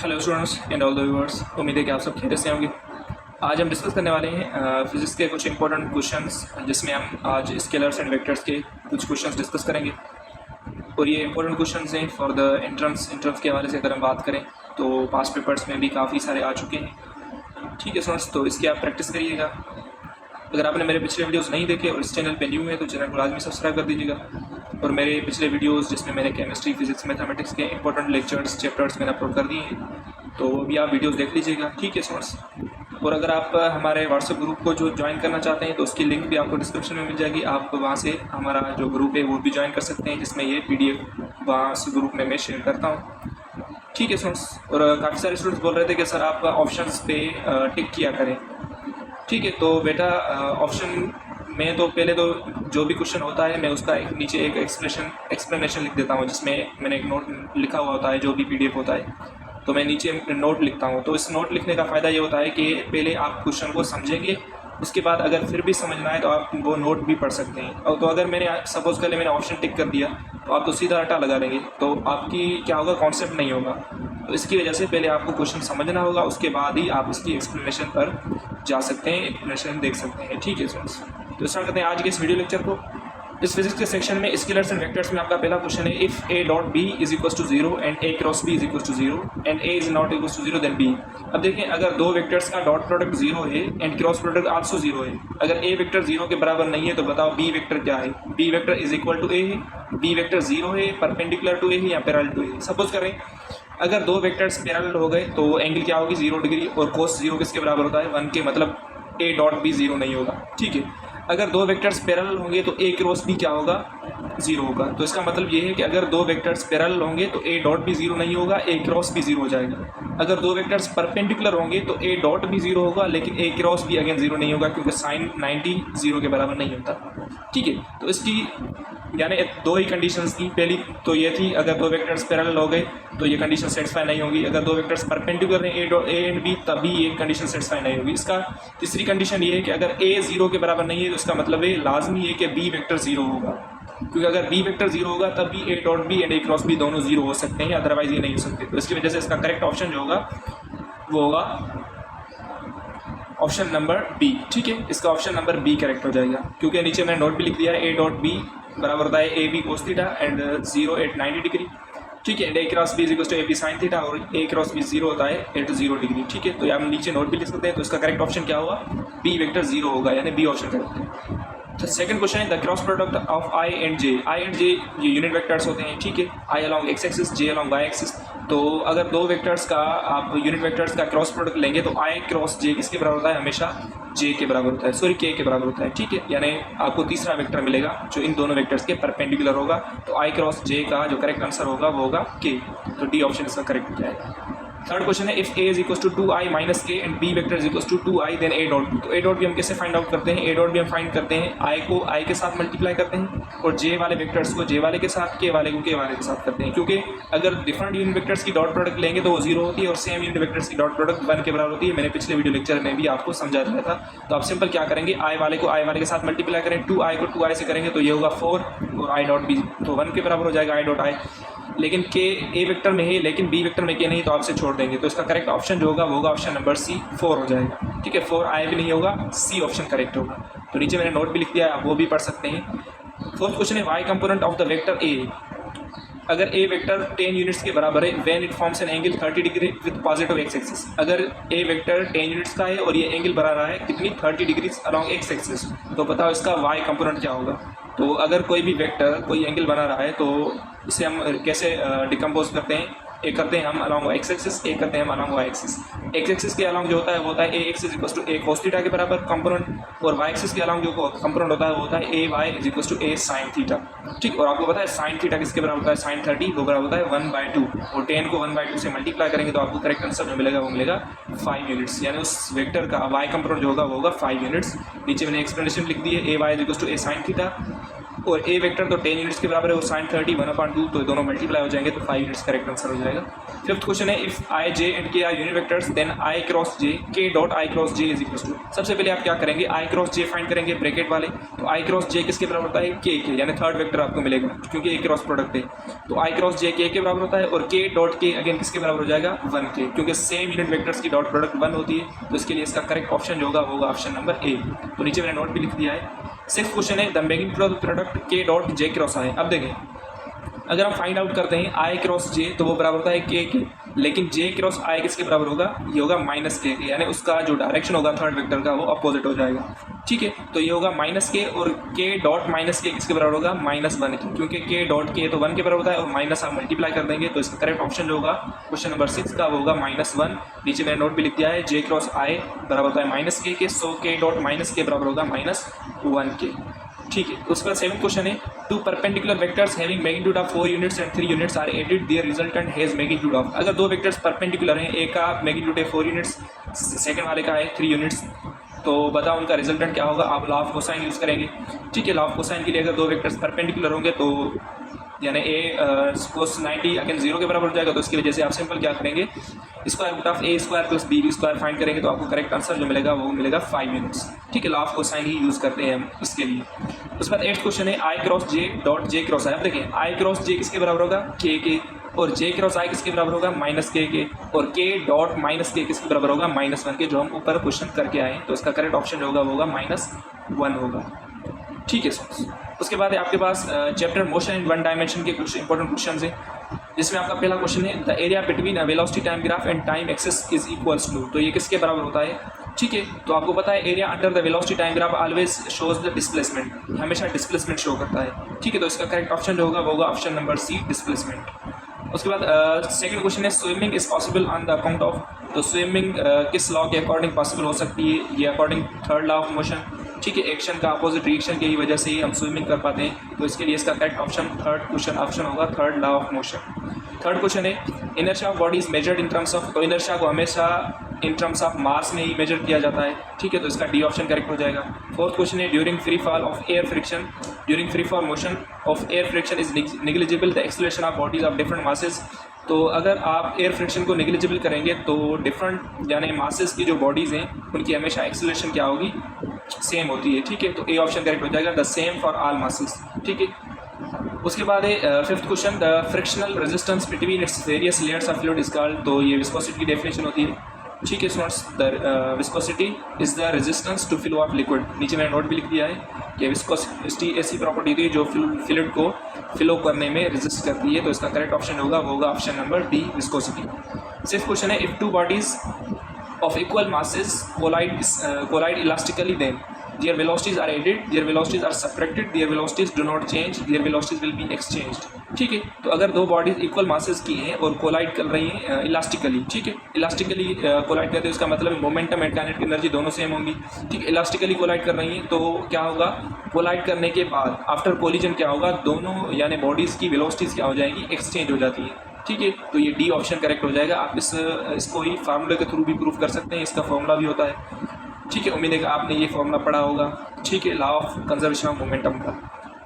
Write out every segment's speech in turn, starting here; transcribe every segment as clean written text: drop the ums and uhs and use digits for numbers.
Hello students and all the viewers, उम्मीद है कि आप सब खैरियत से होंगे। आज हम डिस्कस करने वाले हैं फिजिक्स के कुछ इंपॉर्टेंट क्वेश्चंस, जिसमें हम आज स्केलर्स एंड वेक्टर्स के कुछ क्वेश्चंस डिस्कस करेंगे। और ये इंपॉर्टेंट क्वेश्चंस हैं फॉर द एंट्रेंस के हवाले से अगर हम बात करें तो पास पेपर्स में भी काफ़ी सारे आ चुके हैं। ठीक है स्टूडेंट्स, तो इसकी आप प्रैक्टिस करिएगा। अगर आपने मेरे पिछले वीडियोस नहीं देखे और इस चैनल पे न्यू है तो चैनल को लाजमी सब्सक्राइब कर दीजिएगा। और मेरे पिछले वीडियोस जिसमें मैंने केमिस्ट्री, फिजिक्स, मैथमेटिक्स के इंपॉर्टेंट लेक्चर्स, चैप्टर्स मैंने अपलोड कर दिए हैं, तो वो भी आप वीडियोस देख लीजिएगा। ठीक है स्टूडेंट्स, और अगर आप हमारे व्हाट्सएप ग्रुप को जो ज्वाइन करना चाहते हैं तो उसकी लिंक भी आपको डिस्क्रिप्शन में मिल जाएगी। आप वहाँ से हमारा जो ग्रुप है वो भी ज्वाइन कर सकते हैं, जिसमें ये PDF वहाँ उस ग्रुप में मैं शेयर करता हूँ। ठीक है स्टूडेंट्स, और काफ़ी सारे स्टूडेंट्स बोल रहे थे कि सर आप ऑप्शंस पे टिक किया करें। ठीक है, तो बेटा ऑप्शन में तो पहले तो जो भी क्वेश्चन होता है मैं उसका एक नीचे एक एक्सप्लेनेशन लिख देता हूँ, जिसमें मैंने एक नोट लिखा हुआ होता है। जो भी PDF होता है तो मैं नीचे नोट लिखता हूँ। तो इस नोट लिखने का फ़ायदा ये होता है कि पहले आप क्वेश्चन को समझेंगे, उसके बाद अगर फिर भी समझना है तो आप वो नोट भी पढ़ सकते हैं। और तो अगर मैंने सपोज़ कर ले मैंने ऑप्शन टिक कर दिया तो आप तो सीधा रटा लगा देंगे, तो आपकी क्या होगा, कॉन्सेप्ट नहीं होगा। तो इसकी वजह से पहले आपको क्वेश्चन समझना होगा, उसके बाद ही आप इसकी एक्सप्लेनेशन पर जा सकते हैं, एक्सप्लेनेशन देख सकते हैं। ठीक है स्टूडेंट्स, तो स्टार्ट करते हैं आज के इस वीडियो लेक्चर को। इस फिजिक्स के सेक्शन में स्केलर्स एंड वेक्टर्स में आपका पहला क्वेश्चन है, if A dot B is equal to 0 and A cross B is equal to 0 and A is not equal to 0 then B. अब देखें, अगर दो वेक्टर्स का डॉट प्रोडक्ट 0 है एंड क्रॉस प्रोडक्ट आल्सो 0 है, अगर ए वेक्टर 0 के बराबर नहीं है तो बताओ बी वेक्टर क्या है। B vector is equal to A है, बी वेक्टर 0 है, परपेंडिकुलर टू ए है या पैरेलल टू ए। सपोज करें अगर दो वेक्टर्स पैरेलल हो गए तो एंगल क्या होगी, 0 डिग्री, और कोस 0 किसके बराबर होता है, 1 के, मतलब ए डॉट बी 0 नहीं होगा। ठीक है, अगर दो वेक्टर्स पैरेलल होंगे तो ए क्रॉस बी क्या होगा, 0 होगा। तो इसका मतलब ये है कि अगर दो वेक्टर्स पैरेलल होंगे तो ए डॉट भी 0 नहीं होगा, ए क्रॉस भी 0 हो जाएगा। अगर दो वेक्टर्स परपेंडिकुलर होंगे तो ए डॉट भी 0 होगा, लेकिन ए क्रॉस भी अगेन 0 नहीं होगा, क्योंकि साइन 90 0 के बराबर नहीं होता। ठीक है, तो इसकी यानी दो ही कंडीशंस थी। पहली तो ये थी, अगर दो वेक्टर्स पैरेलल हो गए तो ये कंडीशन सेटिस्फाई नहीं होगी। अगर दो वेक्टर्स परपेंडिकुलर हैं ए एंड बी, तभी ये कंडीशन सेटिस्फाई नहीं होगी। इसका तीसरी कंडीशन ये है कि अगर ए 0 के बराबर नहीं है तो इसका मतलब है लाजमी है कि बी वेक्टर 0 होगा, क्योंकि अगर बी वेक्टर 0 होगा तब भी A dot B and A cross B दोनों 0 हो सकते हैं, अदरवाइज ये नहीं हो सकते। तो इसकी वजह से इसका करेक्ट ऑप्शन जो होगा वो होगा ऑप्शन नंबर बी। ठीक है, इसका ऑप्शन नंबर बी करेक्ट हो जाएगा, क्योंकि नीचे मैंने नोट भी लिख दिया है, ए डॉट बी बराबर होता है A B cos theta and 0 at 90 degree. ठीक है, and A cross B is equal to A B sine theta, और ए क्रॉस बी 0 होता है एट 0 डिग्री। ठीक है, तो यहाँ हम नीचे नोट भी लिख सकते हैं। तो इसका करेक्ट ऑप्शन क्या होगा, बी वेक्टर 0 होगा, यानी बी ऑप्शन करेक्ट है। तो सेकंड क्वेश्चन है, the cross product of I and J. I and J ये यूनिट वेक्टर्स होते हैं। ठीक है, I along X axis, J along Y axis. तो अगर दो वेक्टर्स का आप यूनिट वेक्टर्स का क्रॉस प्रोडक्ट लेंगे तो आई क्रॉस जे किसके बराबर होता है, हमेशा जे के बराबर होता है, सॉरी के बराबर होता है। ठीक है, यानी आपको तीसरा वेक्टर मिलेगा जो इन दोनों वेक्टर्स के परपेंडिकुलर होगा। तो आई क्रॉस जे का जो करेक्ट आंसर होगा वो होगा के। तो डी ऑप्शन इसका करेक्ट हो जाएगा। थर्ड क्वेश्चन है, if A is equal to 2i minus K and B vector is equal to 2i then A dot B. तो ए डॉट बी हम कैसे फाइंड आउट करते हैं, ए डॉट बी हम फाइंड करते हैं आई को आई के साथ मल्टीप्लाई करते हैं, और जे वाले वेक्टर्स को जे वाले के साथ, के वाले को के वाले के साथ करते हैं। क्योंकि अगर डिफरेंट यूनिट वेक्टर्स की डॉट प्रोडक्ट लेंगे तो वो 0 होती है, और सेम यूनिट वेक्टर्स की डॉट प्रोडक्ट 1 के बराबर होती है। मैंने पिछले वीडियो लेक्चर में भी आपको समझा दिया था। तो आप सिंपल क्या करेंगे, आई वाले को आई वाले के साथ मल्टीप्लाई करें, 2i को 2i से करेंगे तो ये होगा 4, और आई डॉट बी तो 1 के बराबर हो जाएगा आई डॉट आई। लेकिन के ए वेक्टर में है लेकिन बी वेक्टर में के नहीं, तो आपसे छोड़ देंगे। तो इसका करेक्ट ऑप्शन जो होगा वो होगा ऑप्शन नंबर सी, 4 हो जाएगा। ठीक है, 4 आई भी नहीं होगा, सी ऑप्शन करेक्ट होगा। तो नीचे मैंने नोट भी लिख दिया है, आप वो भी पढ़ सकते हैं। फोर्थ क्वेश्चन है, Y component of the vector A. अगर ए वेक्टर 10 यूनिट्स के बराबर है, when it forms an angle 30 degree with positive X axis. अगर ए वेक्टर 10 यूनिट्स का है और ये एंगल बना रहा है कितनी, 30 डिग्री अलॉन्ग एक्स एक्सिस, तो बताओ इसका वाई कंपोनेंट क्या होगा। तो अगर कोई भी वेक्टर कोई एंगल बना रहा है तो इसे हम कैसे डिकम्पोज करते हैं, एक करते हैं हम अलॉन्ग एक्स एक्सिस, एक करते हैं हम along Y axis. X axis के अलॉन्ग जो होता है वो होता है A X is equal to A cos theta के बराबर कंपोनेंट, और वाई एक्सिस के अलॉन्ग जो कंपोनेंट होता है वो होता है A Y is equal to A sine theta. ठीक, और आपको पता है साइन थीटा किसके बराबर होता है, साइन 30 वो बराबर होता है 1/2, और 10 को 1/2 से मल्टीप्लाई करेंगे तो आपको करेक्ट आंसर जो मिलेगा वो मिलेगा 5 यूनिट्स, यानी उस वेक्टर का वाई कंपोनेंट जो होगा वो होगा 5 यूनिट्स। नीचे मैंने एक्सप्लेनेशन लिख दी है, A Y is equal to A sine theta, और ए वेक्टर तो 10 यूनिट्स के बराबर है और साइन 30 1/2 तो दोनों मल्टीप्लाई हो जाएंगे तो 5 यूनिट्स करेक्ट आंसर हो जाएगा। फिफ्थ क्वेश्चन है if I J and K are unit vectors then I cross J K dot I cross J is equal to. सबसे पहले आप क्या करेंगे, आई क्रॉस जे फाइंड करेंगे ब्रैकेट वाले। तो आई क्रॉस जे किसके बराबर होता है, के यानी थर्ड वेक्टर आपको मिलेगा क्योंकि ए क्रॉस प्रोडक्ट है। तो आई क्रॉस जे के बराबर होता है और के डॉट के अगेन किसके बराबर हो जाएगा, 1 के, क्योंकि सेम यूनिट वेक्टर्स की डॉट प्रोडक्ट 1 होती है। तो इसके लिए इसका करेक्ट ऑप्शन जो होगा वो होगा ऑप्शन नंबर ए। तो नीचे मैंने नोट भी लिख दिया है। सिक्स्थ क्वेश्चन है द मैग्नीट्यूड ऑफ प्रोडक्ट के डॉट जे क्रॉस आई। अब देखें अगर हम फाइंड आउट करते हैं आई क्रॉस जे तो वो बराबर होता है के, लेकिन जे क्रॉस आई किसके बराबर होगा, ये होगा माइनस के, यानी उसका जो डायरेक्शन होगा थर्ड वेक्टर का वो अपोजिट हो जाएगा। ठीक है, तो ये होगा माइनस के और के डॉट माइनस के किसके बराबर होगा, -1 के, क्योंकि के डॉट के तो 1 के बराबर होता है और माइनस आप मल्टीप्लाई कर देंगे तो इसका करेक्ट ऑप्शन जो होगा क्वेश्चन नंबर 6 का वो होगा -1। नीचे मैंने नोट भी लिख दिया है जे क्रॉस आई बराबर होता है माइनस के, सो के डॉट माइनस के बराबर होगा -1 के। ठीक है, उसके बाद 7th क्वेश्चन है two perpendicular vectors having magnitude of 4 units and 3 units are added their resultant has magnitude of. अगर दो वेक्टर्स परपेंडिकुलर हैं, एक का मैग्नीट्यूड है 4 यूनिट्स, सेकंड वाले का है 3 यूनिट्स, तो बताओ उनका रिजल्टेंट क्या होगा। आप लॉ ऑफ कोसाइन यूज़ करेंगे। ठीक है, लॉ ऑफ कोसाइन के लिए अगर दो वेक्टर्स परपेंडिकुलर होंगे तो यानी ए कोस 90 अगेन 0 के बराबर हो जाएगा। तो इसकी वजह से आप सिंपल क्या करेंगे, square root of A square plus B square find करेंगे तो आपको करेक्ट आंसर जो मिलेगा वो मिलेगा 5 यूनिट्स। ठीक है, law of cosine he use करते हैं हम इसके लिए। उसके बाद 8th क्वेश्चन है I cross J dot J cross I. अब देखिए आई क्रॉस जे किसके बराबर होगा, के, और जे क्रॉस आई किसके बराबर होगा, -के, और के डॉट माइनस के किसके बराबर होगा, -1 के, जो हम ऊपर क्वेश्चन करके आए। तो इसका करेक्ट ऑप्शन जो होगा वो होगा -1 होगा। ठीक है सर, उसके बाद आपके पास चैप्टर मोशन इन 1 डायमेंशन के कुछ इंपॉर्टेंट क्वेश्चन हैं जिसमें आपका पहला क्वेश्चन है the area between a velocity time graph and time axis is equals to. तो ये किसके बराबर होता है। ठीक है, तो आपको पता है area under the velocity time graph always shows the displacement, हमेशा डिस्प्लेसमेंट शो करता है। ठीक है, तो इसका करेक्ट ऑप्शन जो होगा वो होगा ऑप्शन नंबर सी, डिस्प्लेसमेंट। उसके बाद सेकंड क्वेश्चन है swimming is possible on the account of. तो स्विमिंग किस लॉ के अकॉर्डिंग पॉसिबल हो सकती है, ये according third law of motion. ठीक है, एक्शन का अपोजिट रिएक्शन की ही वजह से ही हम स्विमिंग कर पाते हैं। तो इसके लिए इसका correct option third question option होगा third law of motion. Third question है inertia of body is measured in terms of. तो इनर्शिया को हमेशा इन टर्म्स ऑफ मास में ही मेजर किया जाता है। ठीक है, तो इसका डी ऑप्शन करेक्ट हो जाएगा। फोर्थ क्वेश्चन है during free fall of air friction, during free fall motion of air friction is negligible the acceleration of bodies of different masses. तो अगर आप एयर फ्रिक्शन को नेग्लिजिबल करेंगे तो डिफरेंट यानी मासेस की जो बॉडीज़ हैं उनकी हमेशा एक्सेलरेशन क्या होगी, सेम होती है। ठीक है, तो ए ऑप्शन करेक्ट हो जाएगा the same for all masses. ठीक है, उसके बाद है fifth question the frictional resistance between its various layers of fluid is called. तो ये विस्कोसिटी की डेफिनेशन होती है। ठीक है students, the viscosity is the resistance to flow of liquid. नीचे मैंने नोट भी लिख दिया है कि विस्कोसिटी ऐसी प्रॉपर्टी होती है जो फ्लूइड को फ्लो करने में रेजिस्ट करती है। तो इसका करेक्ट ऑप्शन होगा वो होगा option number D, viscosity. Sixth question है if two bodies of equal masses collide elastically, then their velocities are added, their velocities are subtracted, their velocities do not change, their velocities will be exchanged। ठीक है, तो अगर दो bodies equal masses की हैं और collide कर रही हैं इलास्टिकली, ठीक है, इलास्टिकली कोलाइड करते हैं उसका मतलब मोमेंटम एंड काइनेटिक एनर्जी दोनों सेम होंगी। ठीक है, इलास्टिकली कोलाइड कर रही हैं तो क्या होगा, कोलाइड करने के बाद आफ्टर कोलिजन क्या होगा, दोनों यानी बॉडीज़ की वेलोसिटीज़ क्या हो जाएंगी, एक्सचेंज हो जाती है। ठीक है, तो ये डी ऑप्शन करेक्ट हो जाएगा। आप इसको ही फार्मूले के थ्रू भी प्रूफ कर सकते हैं, इसका फॉर्मूला भी होता है। ठीक है, उम्मीद है कि आपने ये फॉर्मूला पढ़ा होगा। ठीक है, law of conservation of momentum का।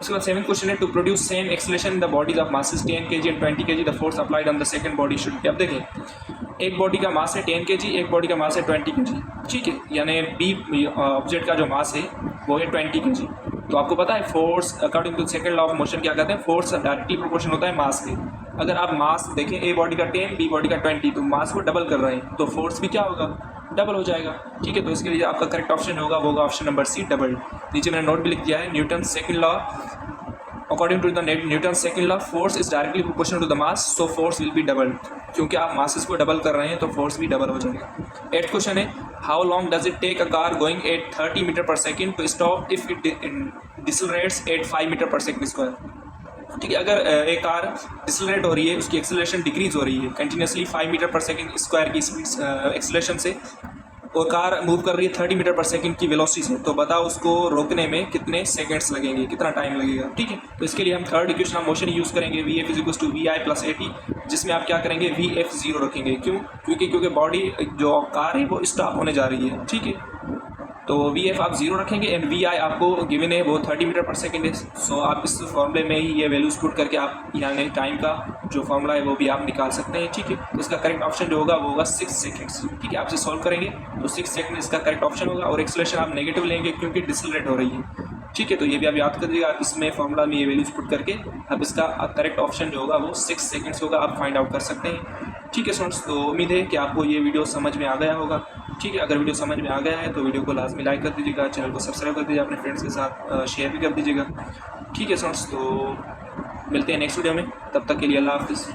उसके बाद 7th क्वेश्चन है to produce same acceleration in the bodies of masses 10 kg and 20 kg the force applied on the second body should be. अब देखें, एक बॉडी का मास है 10 kg, एक बॉडी का मास है 20 kg। ठीक है, यानी बी ऑब्जेक्ट का जो मास है वो है 20 kg। तो आपको पता है force according to second law of motion क्या कहते हैं, फोर्स डायरेक्टली प्रोपोर्शनल होता है मास के। अगर आप मास देखें, ए बॉडी का 10 बी बॉडी का 20, तो मास को डबल कर रहे हैं तो फोर्स भी क्या होगा, डबल हो जाएगा। ठीक है, तो इसके लिए आपका करेक्ट ऑप्शन होगा वो होगा ऑप्शन नंबर सी, डबल। नीचे मैंने नोट भी लिख दिया है Newton second law, according to the Newton second law force is directly proportional to the mass, so force will be double. क्योंकि आप मासेस को डबल कर रहे हैं तो फोर्स भी डबल हो जाएगा। 8th क्वेश्चन है how long does it take a car going at 30 meter per second to stop if it decelerates at 5 meter per second square. ठीक है, अगर एक कार डिसलरेट हो रही है, उसकी एक्सेलरेशन डिक्रीज हो रही है continuously 5 meter per second square की स्पीड एक्सेलरेशन से, और कार मूव कर रही है 30 मीटर पर सेकंड की वेलोसिटी से, तो बताओ उसको रोकने में कितने सेकंड्स लगेंगे, कितना टाइम लगेगा। ठीक है, तो इसके लिए हम third equation of motion use करेंगे VF = VI + AT, जिसमें आप क्या करेंगे VF 0 रखेंगे। क्योंकि बॉडी जो कार है वो स्टॉप होने जा रही है। ठीक है, तो वी एफ आप 0 रखेंगे एंड वी आई आपको गिवन है वो 30 मीटर पर सेकेंड है। सो आप इस फॉर्मूले में ही ये वैल्यूज पुट करके आप यानी टाइम का जो फॉर्मूला है वो भी आप निकाल सकते हैं। ठीक है, तो इसका करेक्ट ऑप्शन जो होगा वो होगा 6 सेकेंड्स। ठीक है, आपसे सॉल्व करेंगे तो 6 सेकेंड इसका करेक्ट ऑप्शन होगा और एक्सेलरेशन आप नेगेटिव लेंगे क्योंकि डिसलेरेट हो रही है। ठीक है, तो ये भी आप याद कर दीजिएगा, आप इसमें फॉर्मूला में ये वैल्यूज पुट करके अब इसका करेक्ट ऑप्शन जो होगा वो 6 सेकेंड्स होगा, आप फाइंड आउट कर सकते हैं। ठीक है स्टूडेंट्स, तो उम्मीद है कि आपको ये वीडियो समझ में आ गया होगा। ठीक है, अगर वीडियो समझ में आ गया है तो वीडियो को लाजमी लाइक कर दीजिएगा, चैनल को सब्सक्राइब कर दीजिएगा, अपने फ्रेंड्स के साथ शेयर भी कर दीजिएगा। ठीक है स्टूडेंट्स, तो मिलते हैं नेक्स्ट वीडियो में, तब तक के लिए अल्लाह हाफिज़।